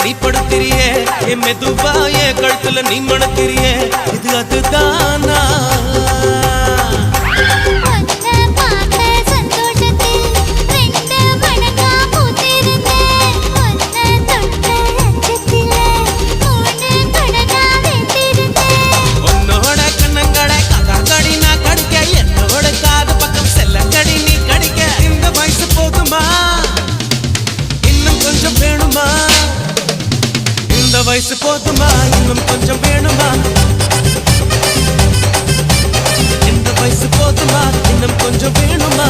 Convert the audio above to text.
மைப்படுத்திரியே என் மெதுவா என் கழுத்துல நீ மணத்திரியே இது அதுதானா வயசு போதுமா இன்னும் கொஞ்சம் வேணுமா இந்த வயசு போதுமா இன்னும் கொஞ்சம் வேணுமா